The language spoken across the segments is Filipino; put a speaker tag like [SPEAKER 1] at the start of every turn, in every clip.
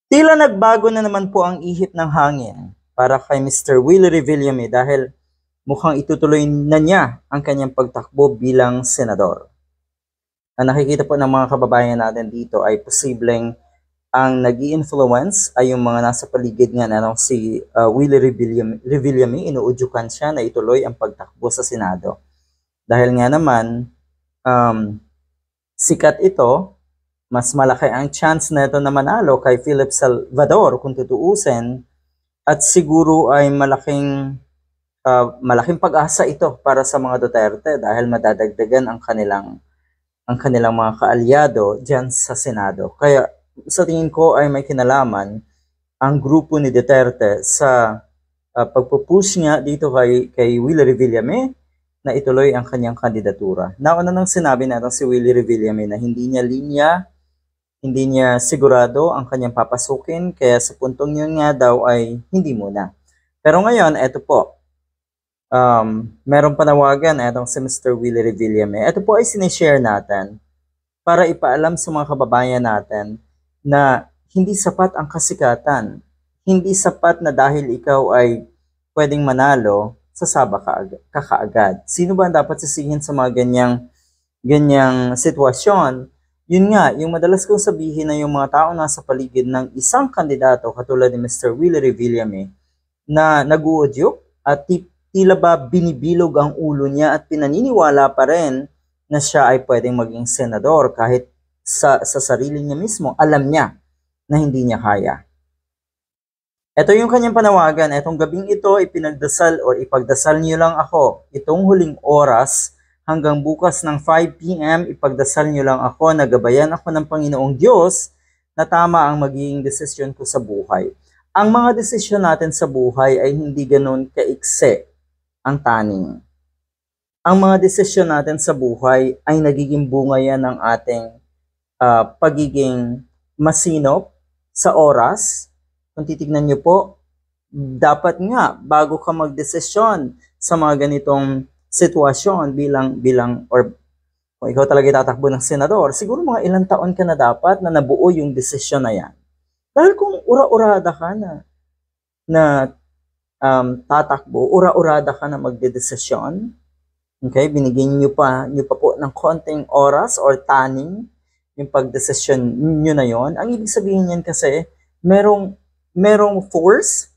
[SPEAKER 1] Tila nagbago na naman po ang ihip ng hangin para kay Mr. Willie Revillame dahil mukhang itutuloy na niya ang kanyang pagtakbo bilang senador. Ang nakikita po ng mga kababayan natin dito ay posibleng ang nag-i-influence ay yung mga nasa paligid nga na si Willie Revillame, inuudyukan siya na ituloy ang pagtakbo sa Senado. Dahil nga naman, sikat ito, mas malaki ang chance na ito na manalo kay Philip Salvador kung tutuusin, at siguro ay malaking pag-asa ito para sa mga Duterte dahil madadagdagan ang kanilang mga kaalyado diyan sa Senado. Kaya sa tingin ko ay may kinalaman ang grupo ni Duterte sa pagpupush nga dito kay Willie Revillame na ituloy ang kanyang kandidatura. Nauna nang sinabi natin si Willie Revillame na hindi niya sigurado ang kanyang papasukin, kaya sa puntong yun nga daw ay hindi muna. Pero ngayon, eto po, merong panawagan etong si Mr. Willie Revillame. Ito po ay sinishare natin para ipaalam sa mga kababayan natin na hindi sapat ang kasikatan. Hindi sapat na dahil ikaw ay pwedeng manalo, sasaba ka kaagad. Sino ba ang dapat sisihin sa mga ganyang sitwasyon? Yun nga, yung madalas kong sabihin na yung mga tao nasa paligid ng isang kandidato katulad ni Mr. Willie Revillame na nag-uudyok at tila ba binibilog ang ulo niya at pinaniniwala pa rin na siya ay pwedeng maging senador kahit sa sarili niya mismo, alam niya na hindi niya kaya. Ito yung kanyang panawagan. Etong gabing ito, ipagdasal niyo lang ako. Itong huling oras, hanggang bukas ng 5 p.m., ipagdasal niyo lang ako, nagabayan ako ng Panginoong Diyos na tama ang magiging desisyon ko sa buhay. Ang mga desisyon natin sa buhay ay hindi ganun kaikse ang taning. Ang mga desisyon natin sa buhay ay nagiging bunga yan ng ating pagiging masinop sa oras. Kung titignan niyo po, dapat nga bago ka magdesisyon sa mga ganitong sitwasyon or kung ikaw talaga tatakbo ng senador, siguro mga ilang taon ka na dapat na nabuo yung desisyon na yan. Dahil kung ura-urada ka na tatakbo, ura-urada ka na magdedesisyon, okay, binigyan niyo pa po ng konting oras or taning yung pagdesisyon niyo na yon. Ang ibig sabihin niyan kasi merong force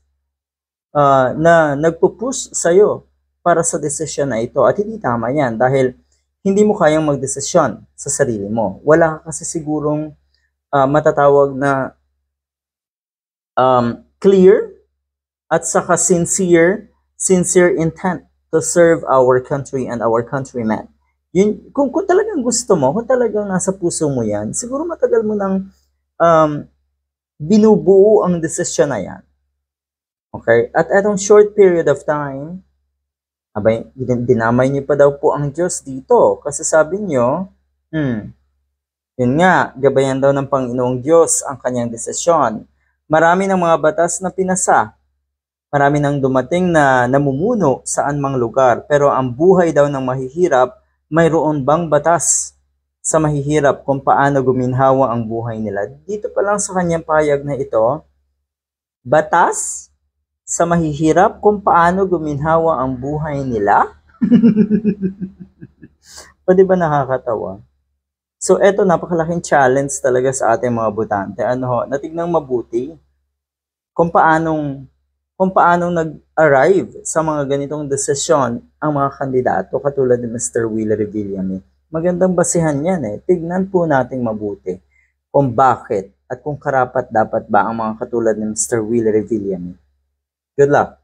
[SPEAKER 1] na nagpo-push sa'yo para sa desisyon na ito. At hindi tama yan dahil hindi mo kayang magdesisyon sa sarili mo. Wala ka kasi sigurong matatawag na clear at saka sincere intent to serve our country and our countrymen. Yun, kung talagang gusto mo, kung talagang nasa puso mo yan, siguro matagal mo nang binubuo ang desisyon na yan. Okay? At etong short period of time, abay, dinamay niyo pa daw po ang Diyos dito. Kasi sabi niyo, yun nga, gabayan daw ng Panginoong Diyos ang kanyang desisyon. Marami ng mga batas na pinasa. Marami nang dumating na namumuno saan mang lugar. Pero ang buhay daw ng mahihirap, mayroon bang batas sa mahihirap kung paano guminhawa ang buhay nila? Dito pa lang sa kanyang pahayag na ito, batas sa mahihirap kung paano guminhawa ang buhay nila? O di ba nakakatawa? So eto, napakalaking challenge talaga sa ating mga botante. Natignang mabuti kung paanong nag-arrive sa mga ganitong desisyon ang mga kandidato katulad ni Mr. Willie Revillame. Magandang basihan yan eh. Tignan po nating mabuti kung bakit at kung karapat dapat ba ang mga katulad ni Mr. Willie Revillame. Good luck.